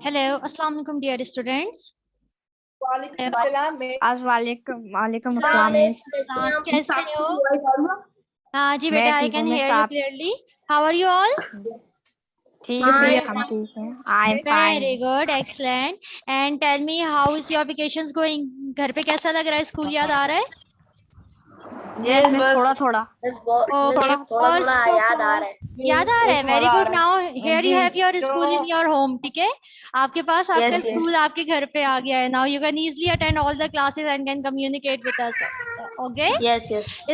Hello, अस्सलाम वालेकुम dear students. वालेकुम अस्सलाम। वालेकुम अस्सलाम मिस। कैसे हो? हाँ जी बेटा, I can hear you clearly. How are you all? ठीक है, हम ठीक हैं। I am fine. Very good, excellent. And tell me, how is your vacations going? घर पे कैसा लग रहा है? स्कूल याद आ रहा है? यस मिस, थोड़ा थोड़ा ओके, फर्स्ट याद आ रहा है। याद आ रहा है। Very good. Now here you have your school in your home. ठीक है, आपके पास आपका स्कूल आपके घर पे आ गया है। Now you can easily attend all the classes and can communicate with us. Okay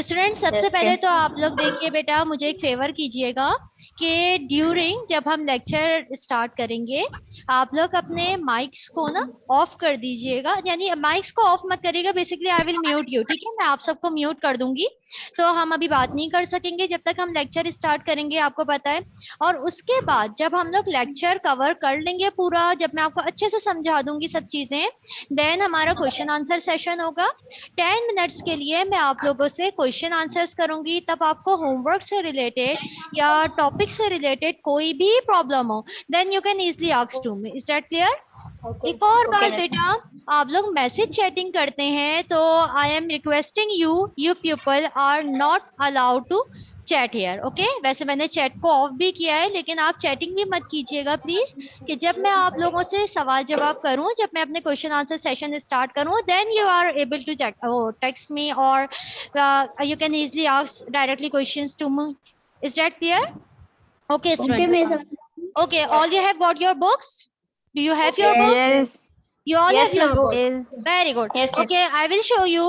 student, सबसे पहले तो आप लोग देखिए बेटा, मुझे एक फेवर कीजिएगा कि ड्यूरिंग जब हम लेक्चर स्टार्ट करेंगे, आप लोग अपने माइक्स को ना ऑफ कर दीजिएगा। यानी माइक्स को ऑफ मत करिएगा, basically I will mute you. ठीक है, मैं आप सबको म्यूट कर दूंगी, तो हम अभी बात नहीं कर सकेंगे जब तक हम लेक्चर स्टार्ट करेंगे, आपको पता है। और उसके बाद जब हम लोग लेक्चर कवर कर लेंगे पूरा, जब मैं आपको अच्छे से समझा दूंगी सब चीजें, देन हमारा क्वेश्चन आंसर सेशन होगा। 10 मिनट्स के लिए मैं आप लोगों से क्वेश्चन आंसर्स करूंगी। तब आपको होमवर्क से रिलेटेड या टॉपिक से रिलेटेड कोई भी प्रॉब्लम हो, then you can easily ask to me. Is that clear? एक और बात बेटा, आप लोग मैसेज चैटिंग करते हैं तो I am requesting you people are not allowed to chat here. Okay, वैसे मैंने चैट को ऑफ भी किया है, लेकिन आप चैटिंग भी मत कीजिएगा प्लीज। कि जब मैं आप लोगों से सवाल जवाब करूं, जब मैं अपने क्वेश्चन आंसर सेशन स्टार्ट करूं, then you are able to text me और you can easily ask directly questions to me. Is that clear? Okay students. Okay, all you have got your books? Do you have your books? Yes. You all Yes, have your ma'am. books. Very good. Okay, I will show you.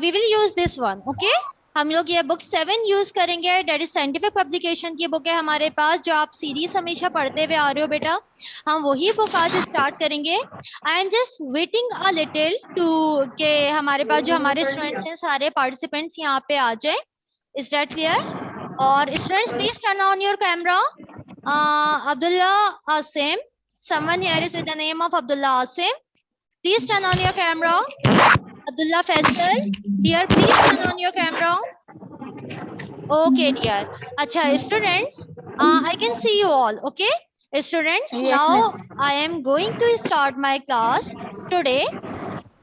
We will use this one. Okay. हम लोग ये book 7 use करेंगे। Date is scientific publication की book है हमारे पास, जो आप series हमेशा पढ़ते हुए आ रहे हो बेटा। हम वही बुक आज स्टार्ट करेंगे। I am just waiting a little too के हमारे पास जो हमारे स्टूडेंट्स हैं, सारे पार्टिसिपेंट्स यहाँ पे आ जाए। Is that clear? और students please turn on your camera. Abdullah Asim, someone here is with the name of Abdullah Asim. Please turn on your camera. Abdullah Faisal, dear, please turn on your camera. Okay, dear. Acha, students, I can see you all. Okay, students. Yes, now miss. I am going to start my class today.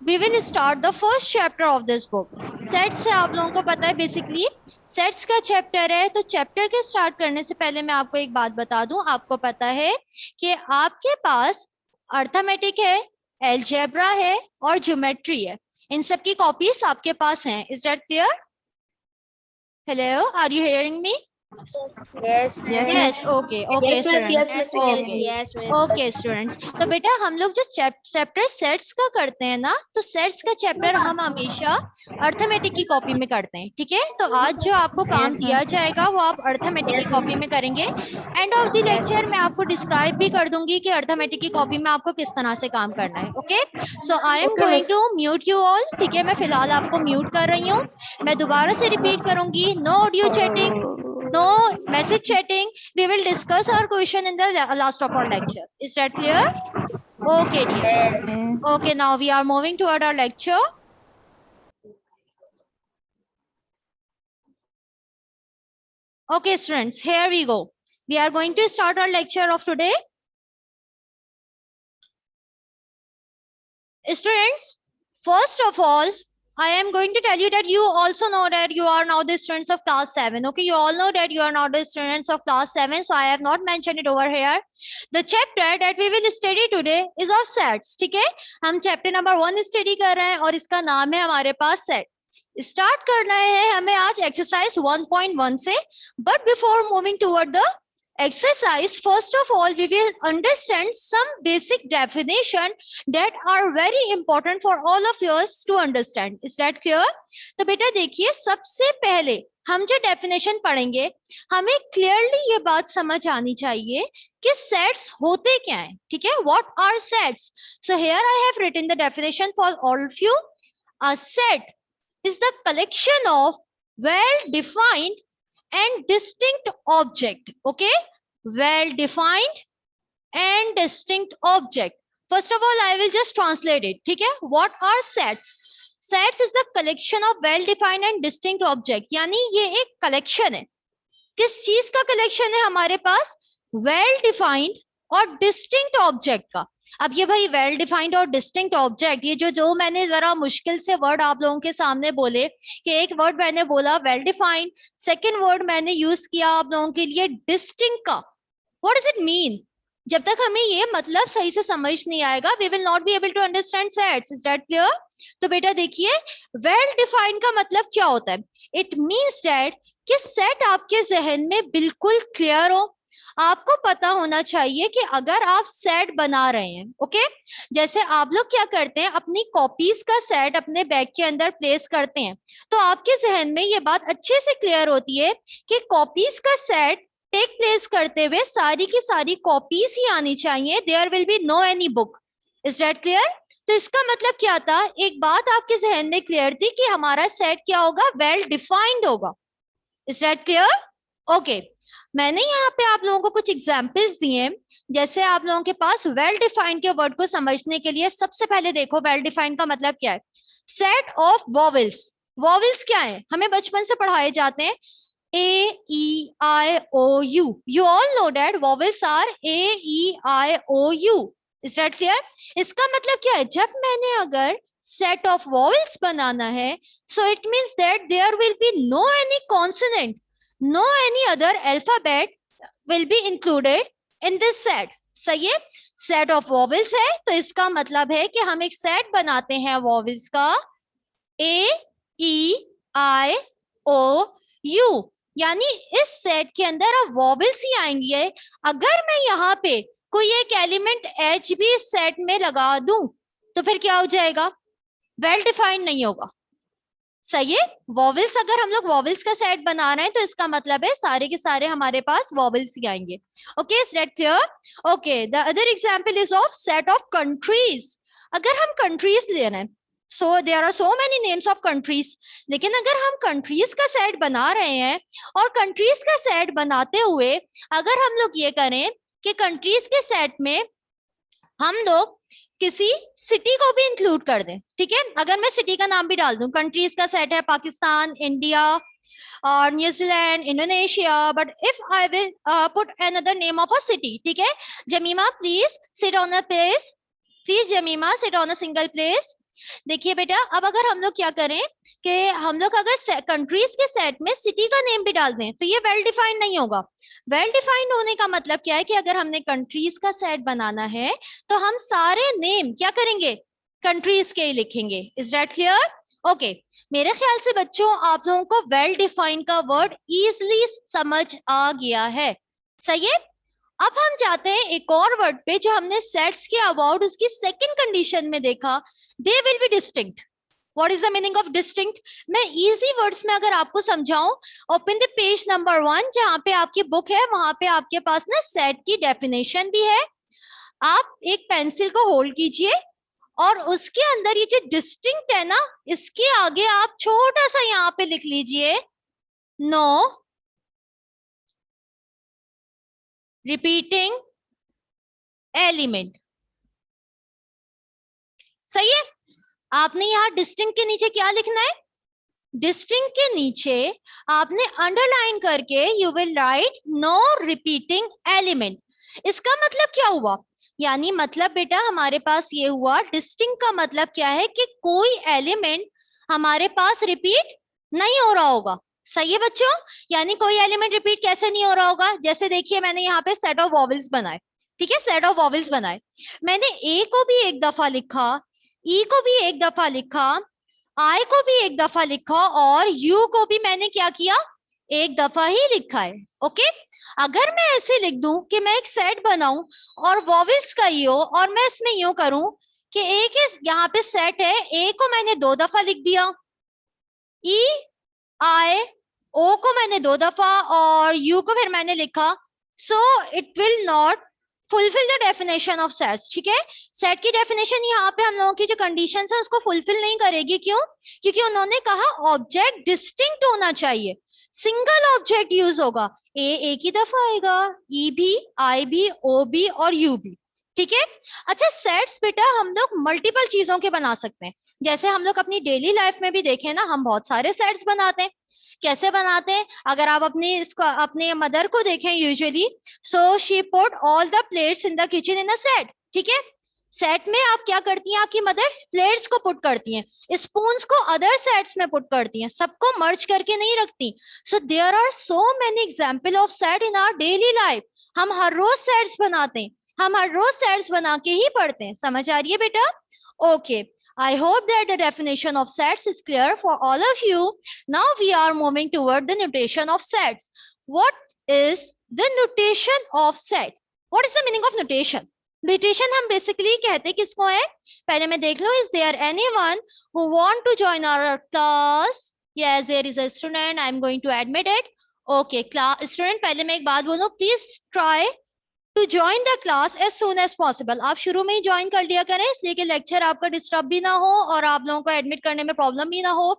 We will start the first chapter of this book. Sets से आप लोगों को पता है, basically sets का chapter है। तो chapter के स्टार्ट करने से पहले मैं आपको एक बात बता दूं। आपको पता है कि आपके पास अर्थमेटिक है, एलजेब्रा है और ज्योमेट्री है। इन सब की कॉपीज आपके पास हैं। Is that clear? Hello, are you hearing me? Yes. Yes. Okay. Okay, students. Okay, students. तो बेटा हम लोग जो चैप्टर सेट्स का करते हैं ना, तो सेट्स का चैप्टर हम हमेशा अर्थमेटिक की कॉपी में करते हैं। ठीक है, तो आज जो आपको काम दिया जाएगा वो आप अर्थमेटिक की कॉपी में करेंगे। एंड ऑफ द लेक्चर मैं आपको डिस्क्राइब भी कर दूंगी कि अर्थमेटिक की कॉपी में आपको किस तरह से काम करना है। Okay, so I am going to mute you all. ठीक है, मैं फिलहाल आपको म्यूट कर रही हूँ। मैं दोबारा से रिपीट करूंगी, no audio chatting, no message chatting. We will discuss our question in the last of our lecture. Is that clear? Okay, dear. Okay, now we are moving toward our lecture. Okay, students, here we go. We are going to start our lecture of today. Students, first of all, I am going to tell you that you also know that you are now the students of class 7. Okay, you all know that you are now the students of class 7. So I have not mentioned it over here. The chapter that we will study today is of sets. ठीक है, हम chapter number 1 study कर रहे हैं और इसका नाम है हमारे पास set. स्टार्ट करना है हमें आज एक्सरसाइज 1.1 से. But before moving toward the exercise, first of all we will understand some basic definition that are very important for all of us to understand. Is that clear? तो बेटा देखिए, सबसे पहले हम जो डेफिनेशन पढ़ेंगे, हमें क्लियरली ये बात समझ आनी चाहिए कि सेट्स होते क्या हैं. ठीक है, what are sets? So here I have written the definition for all of you. A set is the collection of well defined and distinct object. Okay, well defined and distinct object. First of all, I will just translate it. ठीक है? What are sets? Sets is the collection of well-defined and distinct object. यानी ये एक collection है. किस चीज का collection है हमारे पास? Well-defined और distinct object का. अब ये भाई वेल डिफाइंड और डिस्टिंक्ट ऑब्जेक्ट, ये जो मैंने जरा मुश्किल से वर्ड आप लोगों के सामने बोले कि एक वर्ड मैंने बोला वेल डिफाइंड, सेकंड वर्ड मैंने यूज किया आप लोगों के लिए डिस्टिंक्ट का. What does it mean? जब तक हमें ये मतलब सही से समझ नहीं आएगा we will not be able to understand sets. Is that clear? तो बेटा देखिए, वेल डिफाइंड का मतलब क्या होता है? इट मीन्स दैट कि सेट आपके जहन में बिल्कुल क्लियर हो. आपको पता होना चाहिए कि अगर आप सेट बना रहे हैं, ओके, जैसे आप लोग क्या करते हैं, अपनी कॉपीज का सेट अपने बैग के अंदर प्लेस करते हैं, तो आपके जहन में ये बात अच्छे से क्लियर होती है कि कॉपीज का सेट टेक प्लेस करते हुए सारी की सारी कॉपीज ही आनी चाहिए. There will be no any book. Is that clear? तो इसका मतलब क्या था? एक बात आपके जहन में क्लियर थी कि हमारा सेट क्या होगा? वेल डिफाइंड होगा. Is that clear? ओके, मैंने यहाँ पे आप लोगों को कुछ एग्जाम्पल्स दिए. जैसे आप लोगों के पास वेल डिफाइंड के वर्ड को समझने के लिए सबसे पहले देखो वेल डिफाइंड का मतलब क्या है. Set of vowels. वॉवेल्स क्या है? हमें बचपन से पढ़ाए जाते हैं A-E-I-O-U. You all know that vowels are A-E-I-O-U. Is that clear? इसका मतलब क्या है? जब मैंने अगर set of vowels बनाना है, so it means that there will be no any consonant, no any other alphabet will be included in this set. सही है? Set of vowels है, तो इसका मतलब है कि हम एक set बनाते हैं vowels का A-E-I-O-U. यानी इस सेट के अंदर अब वॉवेल्स ही आएंगी. अगर मैं यहाँ पे कोई एक एलिमेंट एच भी इस सेट में लगा दूं तो फिर क्या हो जाएगा? वेल डिफाइंड नहीं होगा. सही है? वॉवेल्स, अगर हम लोग वॉवेल्स का सेट बना रहे हैं तो इसका मतलब है सारे के सारे हमारे पास वॉवेल्स ही आएंगे. Okay, is that clear? Okay, the other example is of set of countries. अगर हम कंट्रीज ले रहे हैं, so there are so many names of countries, लेकिन अगर हम कंट्रीज का सेट बना रहे हैं और कंट्रीज का सेट बनाते हुए अगर हम लोग ये करें कि कंट्रीज के सेट में हम लोग किसी सिटी को भी इंक्लूड कर दें, ठीक है, अगर मैं सिटी का नाम भी डाल दूं, कंट्रीज का सेट है पाकिस्तान, इंडिया और New Zealand, Indonesia, but if I will put another name of a city, ठीक है, जमीमा please sit on a place, please जमीमा sit on a single place. देखिए बेटा, अब अगर हम लोग क्या करें कि हम लोग अगर कंट्रीज के सेट में सिटी का नेम भी डाल दें तो ये वेल डिफाइंड नहीं होगा. वेल डिफाइंड होने का मतलब क्या है कि अगर हमने कंट्रीज का सेट बनाना है तो हम सारे नेम क्या करेंगे? कंट्रीज के ही लिखेंगे. Is that clear? ओके, मेरे ख्याल से बच्चों आप लोगों को वेल डिफाइंड का वर्ड इजिली समझ आ गया है. सही है? अब हम जाते हैं एक और वर्ड पे जो हमने सेट्स के अबाउट उसकी सेकंड कंडीशन में देखा. They will be distinct. What is the meaning of distinct? मैं इजी वर्ड्स में अगर आपको समझाऊं, ओपन द पेज नंबर 1 जहां पे आपकी बुक है, वहां पे आपके पास ना सेट की डेफिनेशन भी है. आप एक पेंसिल को होल्ड कीजिए और उसके अंदर ये जो डिस्टिंक्ट है ना, इसके आगे आप छोटा सा यहाँ पे लिख लीजिए नो रिपीटिंग एलिमेंट. सही है? आपने यहाँ डिस्टिंक्ट के नीचे क्या लिखना है? डिस्टिंक्ट के नीचे आपने अंडरलाइन करके you will write no repeating element. इसका मतलब क्या हुआ? यानी मतलब बेटा हमारे पास ये हुआ, डिस्टिंक्ट का मतलब क्या है कि कोई एलिमेंट हमारे पास रिपीट नहीं हो रहा होगा. सही है बच्चों? यानी कोई एलिमेंट रिपीट कैसे नहीं हो रहा होगा? जैसे देखिए मैंने यहाँ पे सेट ऑफ वॉवेल्स बनाए, ठीक है, सेट ऑफ वॉवेल्स बनाए, मैंने ए को भी एक दफा लिखा, ई को भी एक दफा लिखा, आई को भी एक दफा लिखा और यू को भी मैंने क्या किया? एक दफा ही लिखा है. ओके, अगर मैं ऐसे लिख दूं कि मैं एक सेट बनाऊं और वॉवेल्स का ई हो और मैं इसमें यूं करूं कि ए के यहाँ पे सेट है, ए को मैंने 2 दफा लिख दिया, ई आई ओ को मैंने 2 दफा और यू को फिर मैंने लिखा, so it will not fulfil the definition of sets. ठीक है, सेट की डेफिनेशन यहाँ पे हम लोगों की जो कंडीशंस है उसको फुलफिल नहीं करेगी. क्यों? क्योंकि उन्होंने कहा ऑब्जेक्ट डिस्टिंक्ट होना चाहिए. सिंगल ऑब्जेक्ट यूज होगा, ए एक ही दफा आएगा, ई भी, आई भी, ओ भी और यू भी, ठीक है। अच्छा सेट्स बेटा हम लोग मल्टीपल चीजों के बना सकते हैं, जैसे हम लोग अपनी डेली लाइफ में भी देखें ना, हम बहुत सारे सेट्स बनाते हैं। कैसे बनाते हैं, अगर आप अपने मदर को देखें usually, so she put all the plates in the kitchen in a set, ठीक है। सेट में आप क्या करती हैं, आपकी मदर प्लेट्स को पुट करती हैं, स्पून्स को अदर सेट्स में पुट करती हैं, सबको मर्ज करके नहीं रखती। So there are so many example of set in our daily life. हम हर रोज सेट्स बनाते हैं, हम हर रोज सेट्स बना के ही पढ़ते हैं, समझ आ रही है बेटा? Okay, I hope that the definition of sets is clear for all of you. Now we are moving toward the notation of sets. What is the notation of set? What is the meaning of notation? Notation हम basically कहते किसको है, पहले मैं देख लो, is there anyone who want to join our class? Yes, there is a student. I am going to admit it. Okay, class student, पहले मैं एक बात बोलूं, please try to join the class as soon as possible. आप शुरू में ही join कर लिया करें, इसलिए कि लेक्चर आपका डिस्टर्ब भी ना हो और आप लोगों को एडमिट करने में प्रॉब्लम भी ना हो।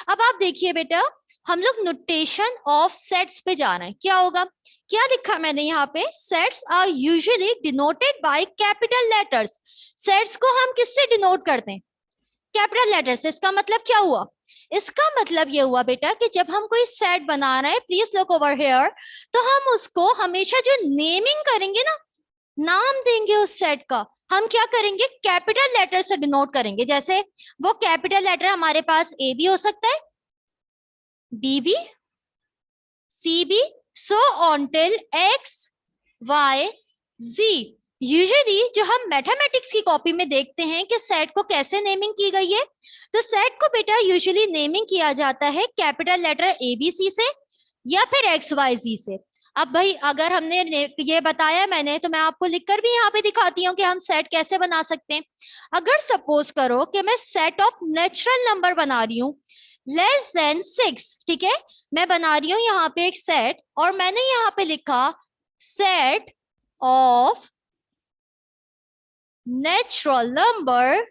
अब आप देखिए बेटा, हम लोग नोटेशन ऑफ सेट्स पे जा रहे हैं। क्या होगा, क्या लिखा मैंने यहाँ पे, sets are usually denoted by capital letters. Sets को हम किससे डिनोट करते हैं, कैपिटल लेटर से। इसका मतलब क्या हुआ, इसका मतलब ये हुआ बेटा कि जब हम कोई सेट बना रहे हैं, प्लीज लुक ओवर हियर, तो हम उसको हमेशा जो नेमिंग करेंगे ना, नाम देंगे उस सेट का, हम क्या करेंगे, कैपिटल लेटर से डिनोट करेंगे। जैसे वो कैपिटल लेटर हमारे पास ए भी हो सकता है, बी भी, सी भी, so on till X Y Z. Usually जो हम मैथमेटिक्स की कॉपी में देखते हैं कि सेट को कैसे नेमिंग की गई है, तो सेट को बेटा यूजुअली नेमिंग किया जाता है capital letter A B C से या फिर एक्स वाई जी से। अब भाई अगर हमने ये बताया मैंने, तो मैं आपको लिखकर भी यहाँ पे दिखाती हूँ कि हम सेट कैसे बना सकते हैं। अगर सपोज करो कि मैं सेट ऑफ नेचुरल नंबर बना रही हूँ लेस देन 6, ठीक है, मैं बना रही हूँ यहाँ पे एक सेट और मैंने यहाँ पे लिखा set of natural number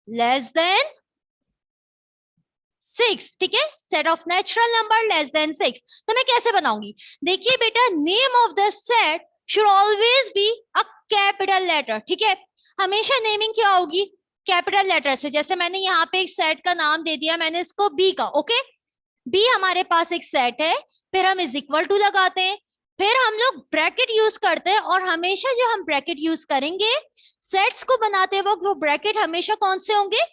less than 6, ठीक है, set of natural number less than 6। तो मैं कैसे बनाऊंगी, देखिए बेटा, name of the set should always be a capital letter, ठीक है, हमेशा नेमिंग क्या होगी, कैपिटल लेटर से। जैसे मैंने यहाँ पे एक सेट का नाम दे दिया, मैंने इसको बी का, ओके, बी हमारे पास एक सेट है, फिर हम इज इक्वल टू लगाते हैं, फिर हम लोग ब्रैकेट यूज करते हैं, और हमेशा जो हम ब्रैकेट यूज करेंगे सेट्स को बनाते वक्त, वो ब्रैकेट हमेशा कौन से होंगे,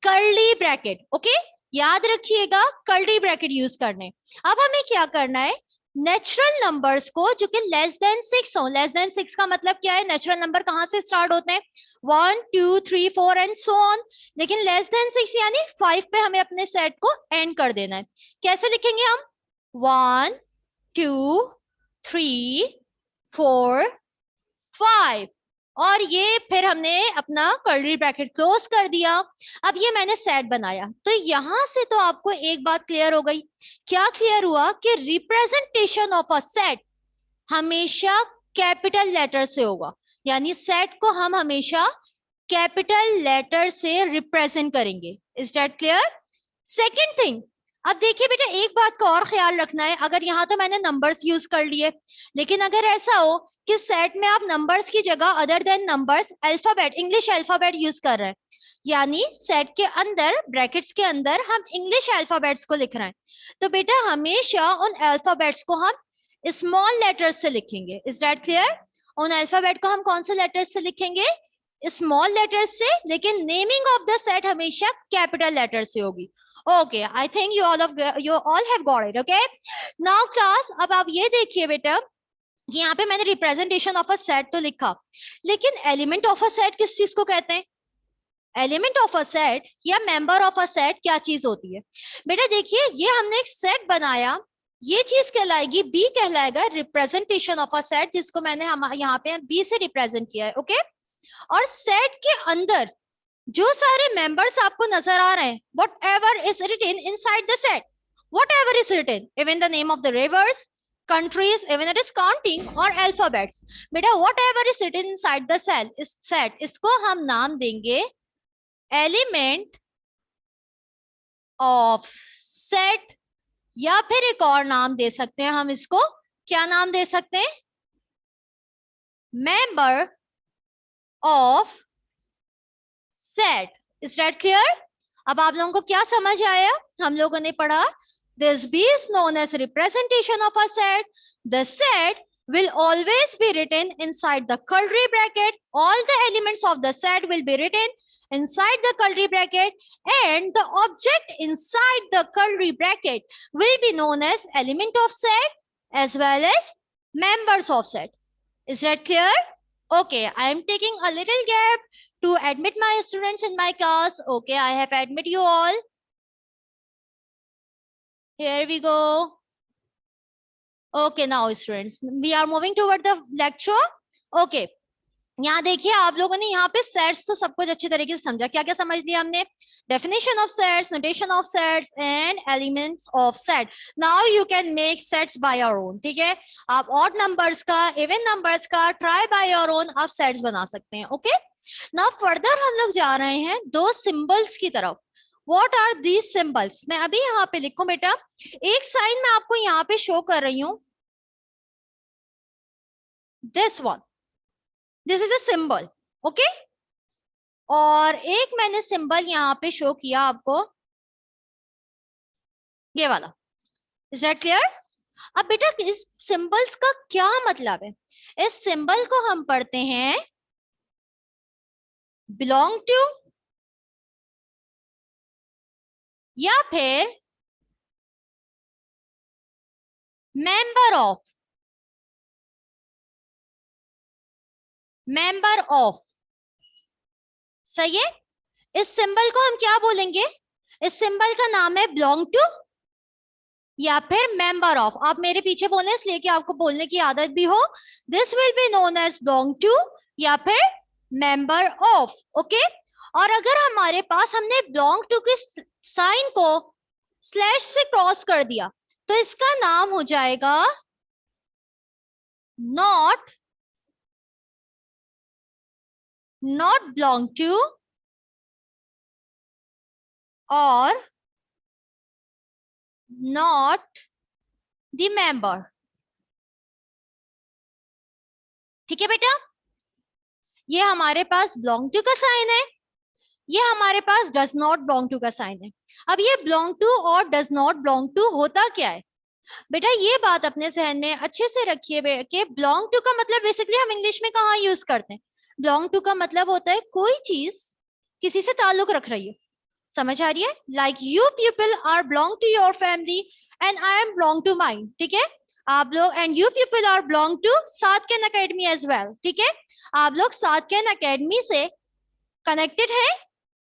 कर्ली ब्रैकेट, ओके, याद रखिएगा कर्ली ब्रैकेट यूज करने। अब हमें क्या करना है, नेचुरल नंबर्स को जो कि लेस देन 6 हो, लेस देन 6 का मतलब क्या है, नेचुरल नंबर कहाँ से स्टार्ट होते हैं, 1 2 3 4 एंड सो ऑन, लेकिन लेस देन 6 यानी 5 पे हमें अपने सेट को एंड कर देना है। कैसे लिखेंगे हम, 1 2 3 4 5, और ये फिर हमने अपना कर्ली ब्रैकेट क्लोज कर दिया। अब ये मैंने सेट बनाया, तो यहां से तो आपको एक बात क्लियर हो गई, क्या क्लियर हुआ कि रिप्रेजेंटेशन ऑफ अ सेट हमेशा कैपिटल लेटर से होगा, यानी सेट को हम हमेशा कैपिटल लेटर से रिप्रेजेंट करेंगे। Is that clear? Second thing, अब देखिए बेटा, एक बात का और ख्याल रखना है, अगर यहाँ तो मैंने नंबर्स यूज कर लिए, लेकिन अगर ऐसा हो कि सेट में आप नंबर्स की जगह other than numbers alphabet, English alphabet use कर रहे हैं, यानी सेट के अंदर ब्रैकेट्स के अंदर हम इंग्लिश अल्फाबेट्स को लिख रहे हैं, तो बेटा हमेशा उन अल्फाबेट्स को हम स्मॉल लेटर्स से लिखेंगे। Is that clear? उन अल्फाबेट को हम कौन से लेटर्स से लिखेंगे, स्मॉल लेटर्स से, लेकिन नेमिंग ऑफ द सेट हमेशा कैपिटल लेटर से होगी। Okay, I think you all have got it. Okay, now class, अब आप ये देखिए बेटा, यहाँ पे मैंने रिप्रेजेंटेशन ऑफ अ सेट तो लिखा, लेकिन एलिमेंट ऑफ अ सेट किस चीज को कहते हैं, एलिमेंट ऑफ अ सेट या मेंबर ऑफ अ सेट क्या चीज होती है बेटा? देखिए, ये हमने एक सेट बनाया, ये चीज कहलाएगी, बी कहलाएगा रिप्रेजेंटेशन ऑफ अ सेट, जिसको मैंने यहाँ पे बी से रिप्रेजेंट किया है, ओके। और सेट के अंदर जो सारे मेंबर्स आपको नजर आ रहे हैं, whatever is written inside the set, whatever is written, even the name of the rivers, countries, even it is counting or alphabets, बेटा whatever is written inside the cell is set, इसको हम नाम देंगे element of set या फिर एक और नाम दे सकते हैं हम इसको, क्या नाम दे सकते हैं? Member of set. Is that clear? अब आप लोगों को क्या समझ आया? हम लोगों ने पढ़ा this B is known as representation of a set. The set will always be written inside the curly bracket. All the elements of the set will be written inside the curly bracket, and the object inside the curly bracket will be known as element of set as well as members of set. Is that clear? Okay, I am taking a little gap to admit my students in my class. Okay, I have admit you all. Here we go. Okay, now students, we are moving toward the lecture. Okay, यहाँ देखिए आप लोगों ने यहाँ पे sets तो सब कुछ अच्छी तरीके से समझा। क्या क्या समझ लिया हमने? Definition of sets, notation of sets and elements of set. Now you can make sets by your own. ठीक है, आप ऑड नंबर्स का, इवन नंबर्स का ट्राई बाय योर ओन आप सेट्स बना सकते हैं। ओके, नाउ फर्दर हम लोग जा रहे हैं दो सिंबल्स की तरफ। What are these symbols? मैं अभी यहाँ पे लिखूं बेटा, एक साइन मैं आपको यहाँ पे शो कर रही हूं, this one, this is a symbol, okay? और एक मैंने सिंबल यहाँ पे शो किया आपको, ये वाला। Is that clear? अब बेटा इस सिंबल्स का क्या मतलब है? इस सिंबल को हम पढ़ते हैं belong to या फिर मेंबर ऑफ। मेंबर ऑफ, सही है। इस सिंबल को हम क्या बोलेंगे? इस सिंबल का नाम है बिलोंग टू या फिर मेंबर ऑफ। आप मेरे पीछे बोले इसलिए कि आपको बोलने की आदत भी हो। This will be known as belong to या फिर मेंबर ऑफ। ओके, और अगर हमारे पास हमने बिलोंग टू के साइन को स्लैश से क्रॉस कर दिया तो इसका नाम हो जाएगा नॉट बिलोंग टू और नॉट द मेंबर। ठीक है बेटा, ये हमारे पास बिलोंग टू का साइन है, ये हमारे पास डज नॉट बिलोंग टू का साइन है। अब ये बिलोंग टू और डज नॉट बिलोंग टू होता क्या है बेटा? ये बात अपने जहन में अच्छे से रखिए कि बिलोंग टू का मतलब बेसिकली हम इंग्लिश में कहाँ यूज करते हैं? बिलोंग टू का मतलब होता है कोई चीज किसी से ताल्लुक रख रही है। समझ आ रही है? Like you people are belong to your family and I am belong to mine. ठीक है, आप लोग and you people are belong to Satken academy as well. ठीक है, आप लोग सातकेन एकेडमी से कनेक्टेड है,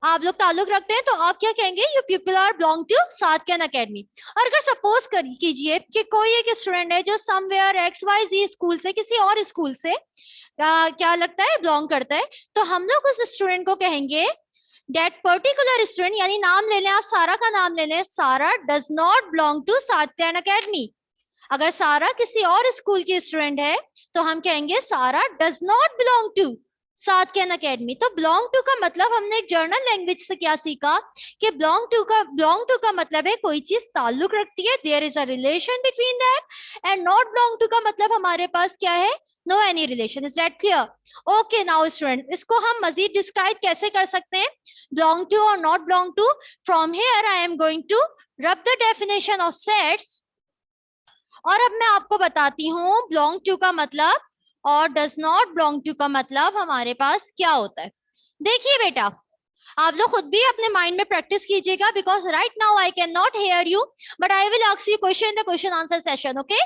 आप लोग ताल्लुक रखते हैं, तो आप क्या कहेंगे? You people are belong to Satken academy. और अगर सपोज कीजिए कि कोई एक स्टूडेंट है जो समवेयर XYZ स्कूल से, किसी और स्कूल से क्या लगता है बिलोंग करता है, तो हम लोग उस स्टूडेंट को कहेंगे दैट पर्टिकुलर स्टूडेंट, यानी नाम ले लें आप, सारा का नाम ले लें, Sara does not belong to Satken academy. अगर सारा किसी और स्कूल की स्टूडेंट है तो हम कहेंगे Sara does not belong to Satken academy. तो बिलोंग टू का मतलब हमने एक जर्नल लैंग्वेज से क्या सीखा कि बिलोंग टू का मतलब है कोई चीज ताल्लुक रखती है, there is a relation between that. And not belong to का मतलब हमारे पास क्या है? No any relation. Is that clear? Okay, now student, इसको हम मजीद डिस्क्राइब कैसे कर सकते हैं बिलोंग टू और not belong to? From here I am going to rub the definition of sets, और अब मैं आपको बताती हूँ बिलोंग टू का मतलब और डज नॉट बिलोंग टू का मतलब हमारे पास क्या होता है। देखिए बेटा, आप लोग खुद भी अपने माइंड में प्रैक्टिस कीजिएगा, because right now I can not here you, but I will ask you question in the question answer session. Okay,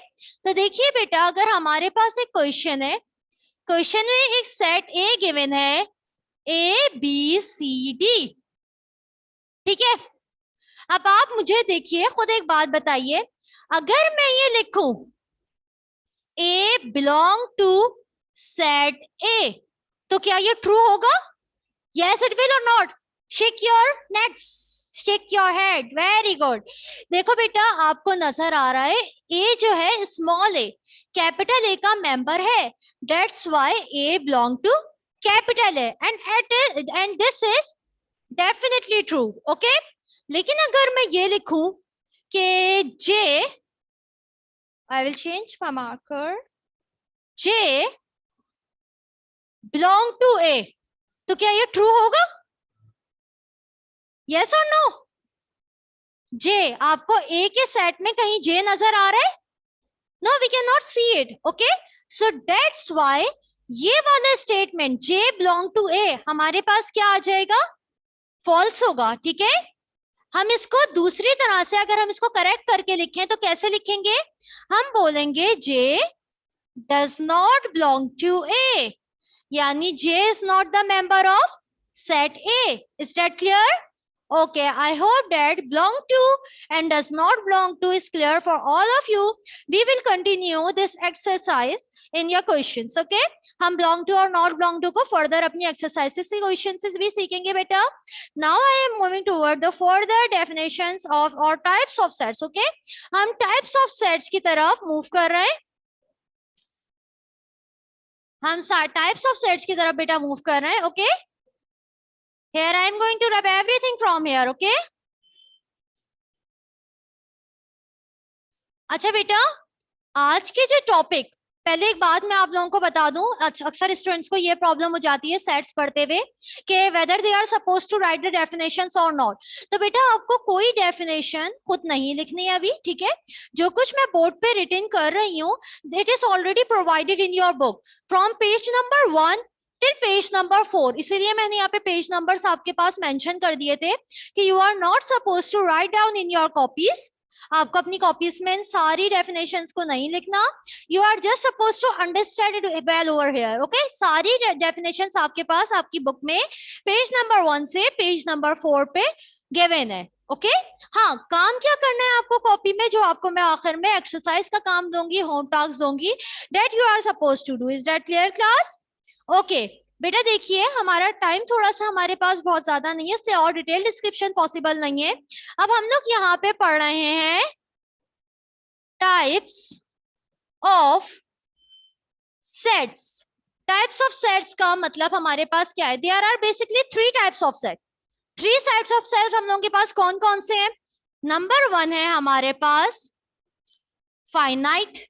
तो देखिए बेटा, अगर हमारे पास एक क्वेश्चन है, क्वेश्चन में एक सेट ए गिवन है, ABCD। ठीक है, अब आप मुझे देखिए, खुद एक बात बताइए, अगर मैं ये लिखूं A belong to set A, तो क्या ये ट्रू होगा? Yes it will or not? Shake your necks, shake your head, very good। देखो बेटा, आपको नजर आ रहा है A जो है स्मॉल a, कैपिटल A का मेंबर है, that's why A belong to capital A, and this is definitely true। okay, लेकिन अगर मैं ये लिखूं कि J, I will change my marker, J belong to A, तो क्या ये ट्रू होगा? Yes or no? J, आपको A के सेट में कहीं J नजर आ रहा है? No, we cannot see it. Okay, so that's why ये वाला statement J belong to A हमारे पास क्या आ जाएगा? फॉल्स होगा. ठीक है, हम इसको दूसरी तरह से अगर हम इसको करेक्ट करके लिखें तो कैसे लिखेंगे? हम बोलेंगे J does not belong to A, यानी J is not the member of set A. Is that clear? Okay, I hope that belong to and does not belong to is clear for all of you. We will continue this exercise in your questions. Okay, हम belong to और not belong to को further अपनी exercises से questions भी सीखेंगे बेटा. Now I am moving toward the further definitions of or types of sets. Okay, हम types of sets की तरफ move कर रहे हैं. हम types of sets की तरफ बेटा move कर रहे हैं. Okay, here I am going to rub everything from here. Okay, अच्छा बेटा, आज के जो टॉपिक, पहले एक बात मैं आप लोगों को बता दूं, अक्सर स्टूडेंट्स को ये प्रॉब्लम हो जाती है सेट्स पढ़ते हुए कि whether they are suppose to write the definitions और नॉट. तो बेटा आपको कोई डेफिनेशन खुद नहीं लिखनी है अभी. ठीक है, जो कुछ मैं बोर्ड पे रिटन कर रही हूँ it is already provided in your book from page number 1 till page number 4. इसीलिए मैंने यहाँ पे पेज नंबर्स आपके पास मेंशन कर दिए थे कि you are not suppose to write down in your copies. आपको अपनी कॉपीज में इन सारी डेफिनेशंस को नहीं लिखना. You are just suppose to understand it well over here. Okay, सारी डेफिनेशंस आपके पास आपकी बुक में पेज नंबर 1 से पेज नंबर 4 पे गिवन है. ओके, हाँ, काम क्या करना है आपको कॉपी में, जो आपको मैं आखिर में एक्सरसाइज का काम दूंगी, होम टास्क दूंगी, that you are suppose to do. Is that clear class? Okay बेटा, देखिए हमारा टाइम थोड़ा सा हमारे पास बहुत ज्यादा नहीं है, इसलिए और डिटेल डिस्क्रिप्शन पॉसिबल नहीं है. अब हम लोग यहाँ पे पढ़ रहे हैं types of sets. Types of sets का मतलब हमारे पास क्या है? There are basically 3 types of set. 3 types of set हम लोगों के पास कौन कौन से हैं? नंबर 1 है हमारे पास फाइनाइट,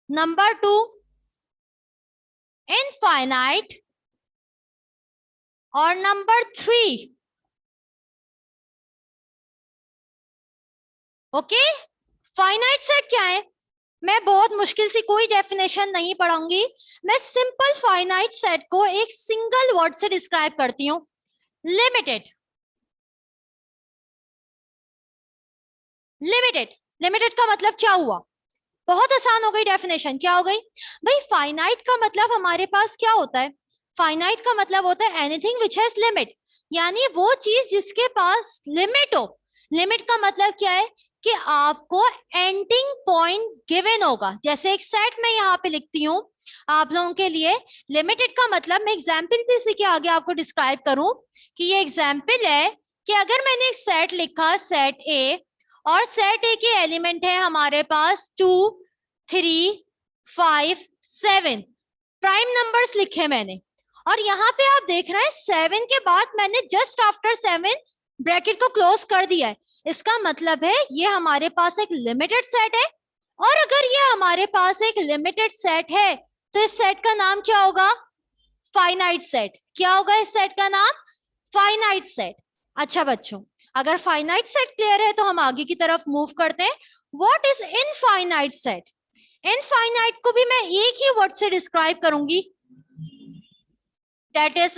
नंबर 2 इनफाइनाइट, और नंबर 3 ओके फाइनाइट सेट क्या है? मैं बहुत मुश्किल सी कोई डेफिनेशन नहीं पढ़ाऊंगी, मैं सिंपल फाइनाइट सेट को एक सिंगल वर्ड से डिस्क्राइब करती हूं, लिमिटेड. लिमिटेड, लिमिटेड का मतलब क्या हुआ? बहुत आसान हो गई डेफिनेशन. क्या हो गई भाई? फाइनाइट का मतलब हमारे पास क्या होता है? फाइनाइट का मतलब होता है एनीथिंग विच हैज लिमिट, यानी वो चीज जिसके पास लिमिट हो. लिमिट का मतलब क्या है कि आपको एंडिंग पॉइंट गिवन होगा. जैसे एक सेट में यहाँ पे लिखती हूँ आप लोगों के लिए. लिमिटेड का मतलब मैं एग्जाम्पल भी इसी के आगे आपको डिस्क्राइब करूं कि ये एग्जाम्पल है कि अगर मैंने एक सेट लिखा, सेट ए, और सेट ए के एलिमेंट है हमारे पास 2, 3, 5, 7 प्राइम नंबर्स लिखे मैंने, और यहाँ पे आप देख रहे हैं 7 के बाद मैंने जस्ट आफ्टर 7 ब्रैकेट को क्लोज कर दिया है. इसका मतलब है ये हमारे पास एक लिमिटेड सेट है. और अगर ये हमारे पास एक लिमिटेड सेट है तो इस सेट का नाम क्या होगा? Finite set. क्या होगा इस सेट का नाम? Finite set. अच्छा बच्चों, अगर फाइनाइट सेट क्लियर है तो हम आगे की तरफ मूव करते हैं. What is infinite set? Infinite को भी मैं एक ही वर्ड से डिस्क्राइब करूंगी, that is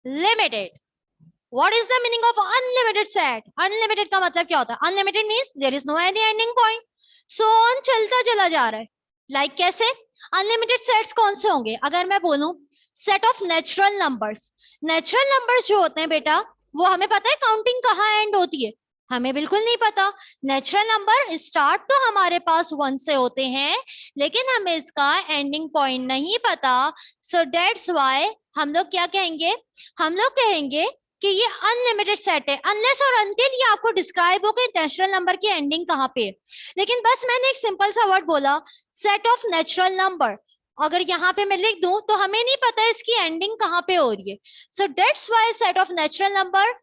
unlimited. What is the meaning of unlimited set? Unlimited का मतलब क्या होता है? Unlimited means there is no any ending point, so on चलता चला जा रहा है. लाइक कैसे? अनलिमिटेड सेट्स कौन से होंगे? अगर मैं बोलूं set of natural numbers. Natural numbers जो होते हैं बेटा, वो हमें पता है काउंटिंग कहाँ एंड होती है? हमें बिल्कुल नहीं पता. नेचुरल नंबर स्टार्ट तो हमारे पास 1 से होते हैं, लेकिन हमें इसका एंडिंग पॉइंट नहीं पता. सो दैट्स व्हाई हम लोग क्या कहेंगे? हम लोग कहेंगे कि ये अनलिमिटेड सेट है, अनलेस और अनटिल ये आपको डिस्क्राइब हो कि नेचुरल नंबर की एंडिंग कहाँ पे है. लेकिन बस मैंने एक सिंपल सा वर्ड बोला, सेट ऑफ नेचुरल नंबर. अगर यहाँ पे मैं लिख दूं तो हमें नहीं पता इसकी एंडिंग कहाँ पे हो रही है. So that's why set of natural number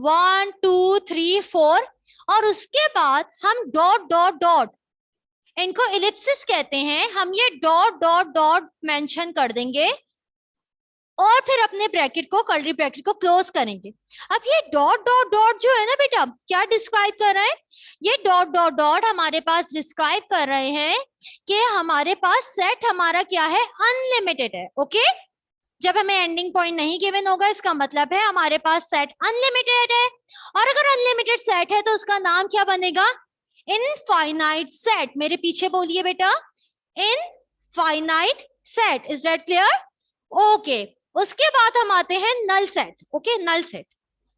1 2 3 4 और उसके बाद हम डॉट डॉट डॉट, इनको इलिप्सिस कहते हैं, हम ये डॉट डॉट डॉट मेंशन कर देंगे और फिर अपने ब्रैकेट को, कर्ली ब्रैकेट को क्लोज करेंगे। अब ये डॉट डॉट डॉट जो है ना बेटा, क्या डिस्क्राइब कर रहे हैं? ये डॉट डॉट डॉट हमारे पास डिस्क्राइब कर रहे हैं कि हमारे पास सेट हमारा क्या है, अनलिमिटेड है। ओके, जब हमें एंडिंग पॉइंट नहीं गिवन होगा इसका मतलब है हमारे पास सेट अनलिमिटेड है, और अगर अनलिमिटेड सेट है तो उसका नाम क्या बनेगा, इनफाइनाइट सेट। मेरे पीछे बोलिए बेटा, infinite set. Is that clear? Okay, उसके बाद हम आते हैं null set. Okay, null set,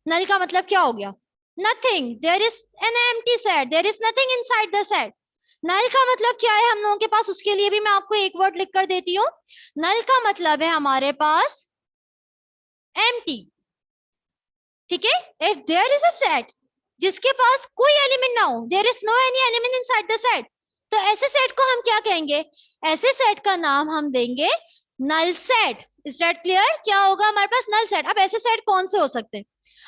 null का मतलब क्या हो गया, nothing, there is an empty set, there is nothing inside the set. Null का मतलब क्या है हम लोगों के पास, उसके लिए भी मैं आपको एक वर्ड लिख कर देती हूँ। नल का मतलब है हमारे पास एम्प्टी। ठीक है, if there is a set जिसके पास कोई एलिमेंट ना हो, there is no any element inside the set, तो ऐसे सेट को हम क्या कहेंगे, ऐसे सेट का नाम हम देंगे null set. Is that clear? क्या होगा हमारे पास, नल सेट। अब ऐसे सेट कौन से हो सकते हैं?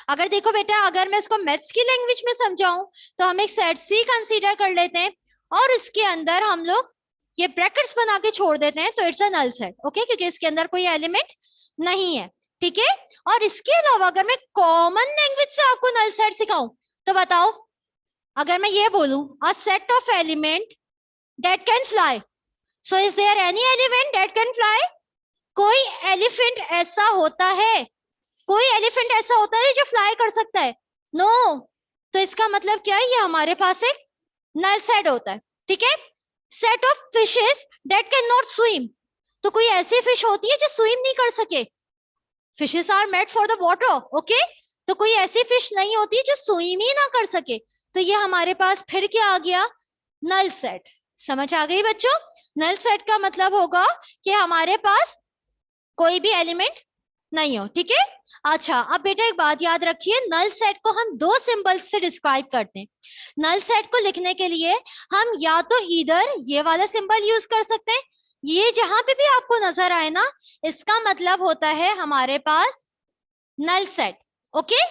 अगर देखो बेटा, अगर मैं इसको मैथ्स की लैंग्वेज में समझाऊं तो हम एक सेट सी कंसीडर कर लेते हैं और इसके अंदर हम लोग ये ब्रैकेट्स बना के छोड़ देते हैं, तो it's a null set. Okay, क्योंकि इसके अंदर कोई एलिमेंट नहीं है। ठीक है, और इसके अलावा अगर मैं कॉमन लैंग्वेज से आपको नल सेट सिखाऊं तो बताओ, अगर मैं ये बोलूं a set of element that can fly, so is there any element that can fly? कोई एलिफेंट ऐसा होता है, कोई एलिफेंट ऐसा होता है जो फ्लाई कर सकता है? नो तो इसका मतलब क्या है, ये हमारे पास एक नल सेट होता है। ठीक है, set of fishes that can not swim, तो कोई ऐसी फिश होती है जो स्विम नहीं कर सके, fishes are made for the water. Okay, तो कोई ऐसी फिश नहीं होती जो स्विम ही ना कर सके, तो ये हमारे पास फिर क्या आ गया, नल सेट। समझ आ गई बच्चों? नल सेट का मतलब होगा कि हमारे पास कोई भी एलिमेंट नहीं हो। ठीक है, अच्छा अब बेटा एक बात याद रखिए, नल सेट को हम दो सिंबल्स से डिस्क्राइब करते हैं। नल सेट को लिखने के लिए हम या तो इधर ये वाला सिंबल यूज कर सकते हैं, ये जहां पे भी आपको नजर आए ना, इसका मतलब होता है हमारे पास नल सेट। ओके,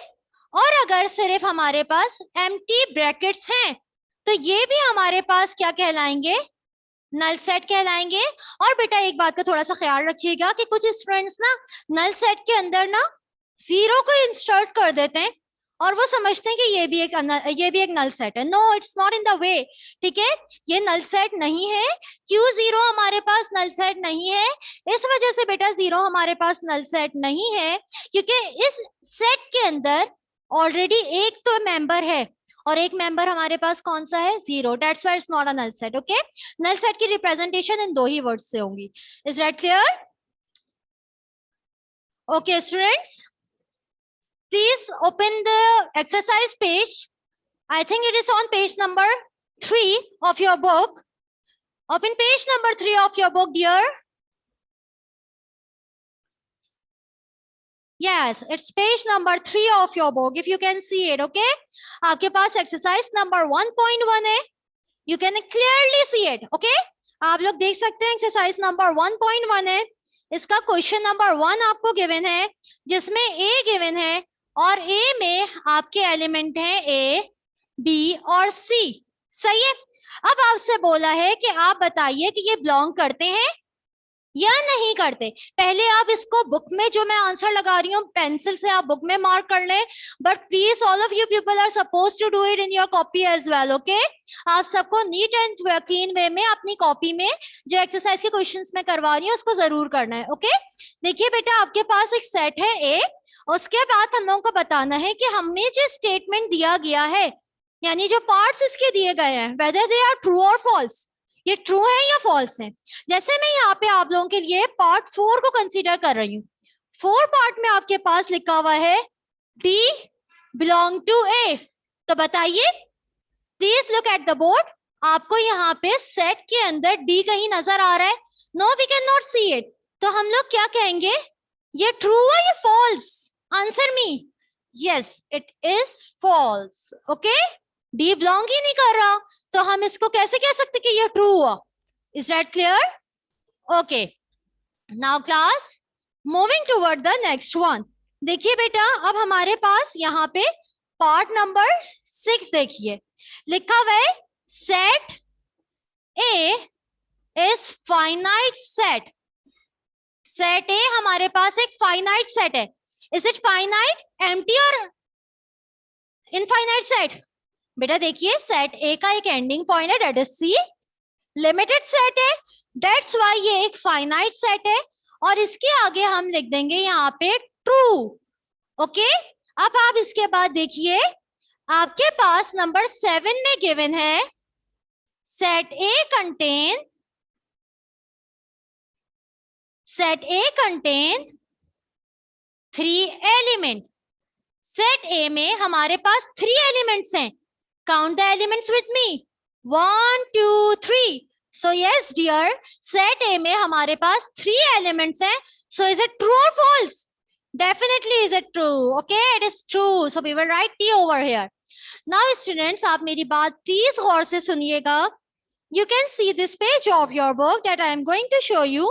और अगर सिर्फ हमारे पास एम्प्टी ब्रैकेट्स हैं तो ये भी हमारे पास क्या कहलाएंगे, नल सेट कहलाएंगे। और बेटा एक बात का थोड़ा सा ख्याल रखिएगा कि कुछ स्टूडेंट्स ना नल सेट के अंदर ना जीरो को इंसर्ट कर देते हैं और वो समझते हैं कि ये भी एक नल सेट है। No, it's not in the way. ठीक है, ये नल सेट नहीं है। क्यों जीरो हमारे पास नल सेट नहीं है? इस वजह से बेटा जीरो हमारे पास नल सेट नहीं है क्योंकि इस सेट के अंदर ऑलरेडी एक तो मेंबर है और एक मेंबर हमारे पास कौन सा है, zero. That's why it's not a null set. Okay, null set की रिप्रेजेंटेशन इन दो ही वर्ड्स से होंगी। Is that clear? Okay students, please open the exercise page. I think it is on page number 3 of your book. Open page number 3 of your book, dear. Yes, it's page number 3 of your book, if you can see it. Okay, आपके पास exercise number 1.1 है, you can clearly see it. Okay, आप लोग देख सकते हैं exercise number 1.1 है, इसका question number 1 आपको given है जिसमें A given है और A में आपके एलिमेंट हैं A, B और C। सही है, अब आपसे बोला है कि आप बताइए कि ये बिलोंग करते हैं या नहीं करते। पहले आप इसको बुक में, जो मैं आंसर लगा रही हूँ पेंसिल से, आप बुक में मार्क कर लें, but please all of you people are suppose to do it in your copy as well. Okay, आप सबको नीट एंड क्लीन वे में अपनी कॉपी में जो एक्सरसाइज के क्वेश्चंस में करवा रही हूँ उसको जरूर करना है। ओके, देखिए बेटा आपके पास एक सेट है ए, उसके बाद हम लोगों को बताना है कि हमने जो स्टेटमेंट दिया गया है, यानी जो पार्ट्स इसके दिए गए हैं, वेदर दे आर ट्रू और फॉल्स, ये ट्रू है या फॉल्स है। जैसे मैं यहाँ पे आप लोगों के लिए पार्ट 4 को कंसीडर कर रही हूँ। 4 पार्ट में आपके पास लिखा हुआ है D belong to A, तो बताइए please look at the board, आपको यहाँ पे सेट के अंदर D कहीं नजर आ रहा है? No, we can not see it, तो हम लोग क्या कहेंगे, ये ट्रू है या false? Answer me. Yes, it is false. Okay, D belong ही नहीं कर रहा, तो हम इसको कैसे कह सकते कि ये ट्रू हुआ? Is that clear? Okay, now class moving toward the next one. देखिए बेटा अब हमारे पास यहाँ पे पार्ट नंबर 6 देखिए, लिखा हुआ है set A is finite set. Set A हमारे पास एक फाइनाइट सेट है। इज इट फाइनाइट, एम्प्टी और इनफाइनाइट सेट? बेटा देखिए, सेट ए का एक एंडिंग पॉइंट है, that is C. Limited set है, दैट्स व्हाई ये एक फाइनाइट सेट है। और इसके आगे हम लिख देंगे यहाँ पे ट्रू। ओके, अब आप इसके बाद देखिए, आपके पास नंबर 7 में गिवन है set A contain 3 element. Set A में हमारे पास 3 एलिमेंट्स हैं। Count the elements with me, 1 2 3। So yes dear, set A में हमारे पास 3 एलिमेंट्स हैं। सो इज इट ट्रू और false? Definitely is it true? Okay, it is true. So we will write T over here. Now students, आप मेरी बात please गौर से सुनिएगा. You can see this page of your book that I am going to show you.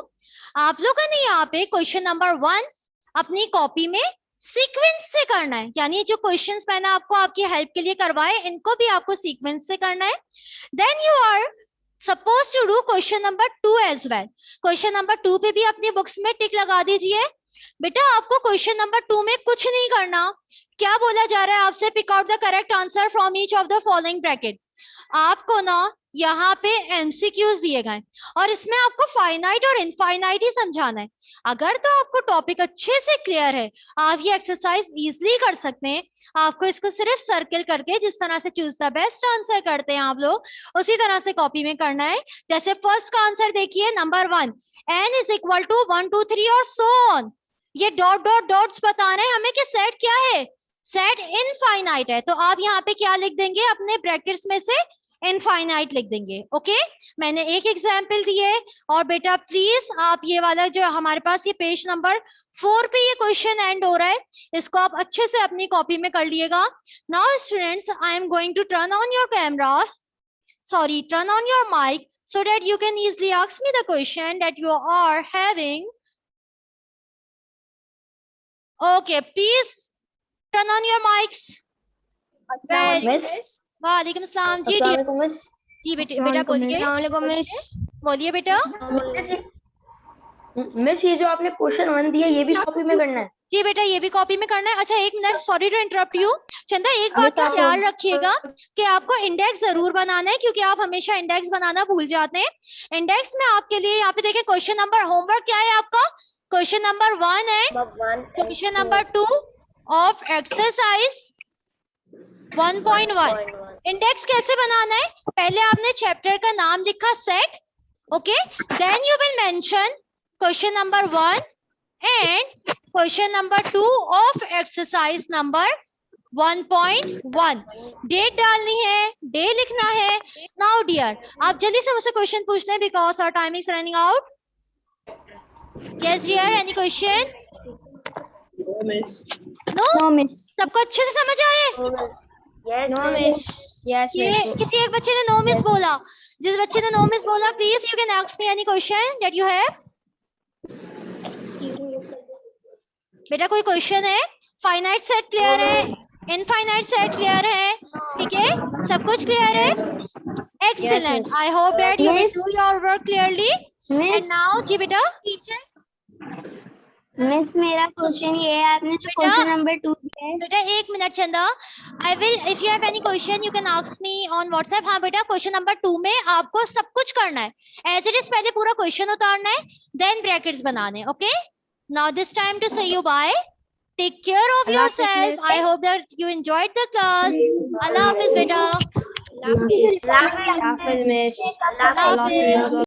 आप लोगों ने यहाँ पे क्वेश्चन नंबर 1 अपनी कॉपी में सीक्वेंस से करना है, यानी जो क्वेश्चंस मैंने आपको आपकी हेल्प के लिए करवाए, इनको भी आपको सीक्वेंस से करना है. Then you are supposed to do question number 2 as well. Question number 2 पे भी अपनी बुक्स में टिक लगा दीजिए. बेटा आपको क्वेश्चन नंबर 2 में कुछ नहीं करना. क्या बोला जा रहा है आपसे? Pick out the correct answer from each of the following bracket. आपको ना यहाँ पे एमसीक्यूज दिए गए और इसमें आपको फाइनाइट और इनफाइनाइट ही समझाना है. अगर तो आपको टॉपिक अच्छे से क्लियर है, आप ये एक्सरसाइज इजीली कर सकते हैं. आपको इसको सिर्फ सर्किल करके, जिस तरह से चूज द बेस्ट आंसर करते हैं आप लोग, उसी तरह से कॉपी में करना है. जैसे फर्स्ट का आंसर देखिए, number 1, n is equal to 1 2 3 और सो ऑन. ये डॉट डॉट डॉट्स बता रहे हैं हमें कि सेट क्या है, सेट इनफाइनाइट है. तो आप यहाँ पे क्या लिख देंगे? अपने ब्रैकेट्स में से इनफाइनाइट लिख देंगे. ओके, मैंने एक एग्जाम्पल दिए. और बेटा प्लीज आप ये वाला जो हमारे पास ये पेज नंबर 4 पे ये क्वेश्चन एंड हो रहा है, इसको आप अच्छे से अपनी कॉपी में कर लिएगा. Now students, I am going to turn on your camera, sorry turn on your mic, so that you can easily ask me the question that you are having. Okay, please turn on your mics. वालेकुम सलाम जी. जी बेटा बोलिए. बोलिए बेटा. Miss, ये जो आपने question 1 दिया, ये भी कॉपी में करना है? जी बेटा, ये भी कॉपी में करना है. अच्छा एक minute, sorry to interrupt you. Chanda एक बात का ख्याल रखिएगा कि आपको इंडेक्स जरूर बनाना है, क्योंकि आप हमेशा इंडेक्स बनाना भूल जाते हैं. इंडेक्स में आपके लिए यहाँ पे देखें, क्वेश्चन नंबर होमवर्क क्या है आपका? Question number 1 and question number 2 of exercise 1.1. Index कैसे बनाना है? पहले आपने चैप्टर का नाम लिखा set. Okay, then you will mention question number 1 and question number 2 of exercise number 1.1. Date डालनी है, डे लिखना है. नाउ डियर, आप जल्दी से मुझसे क्वेश्चन पूछ लें because our time is running out. Yes dear, any question? No miss. सबको अच्छे से समझ आए? No miss. Yes miss. किसी एक बच्चे ने नो मिस बोला. जिस बच्चे ने नो मिस बोला, please you can ask me any question that you have. बेटा कोई क्वेश्चन है? फाइनाइट सेट क्लियर है, इनफाइनाइट सेट क्लियर है, ठीक है, सब कुछ क्लियर है. Excellent. I hope that you will do your work clearly. And now जी बेटा. टीचर मिस, मेरा क्वेश्चन ये है, आपने जो क्वेश्चन नंबर 2 दिया है. बेटा एक मिनट चंदा, I will, if you have any question you can ask me on WhatsApp. हाँ बेटा, क्वेश्चन नंबर 2 में आपको सब कुछ करना है एज इट इज. पहले पूरा क्वेश्चन उतारना है, देन ब्रैकेट्स बनाने. Okay, now this time to say you bye. Take care of yourself. I hope that you enjoyed the class. Allah Hafiz beta. Allah Hafiz miss. Allah Hafiz.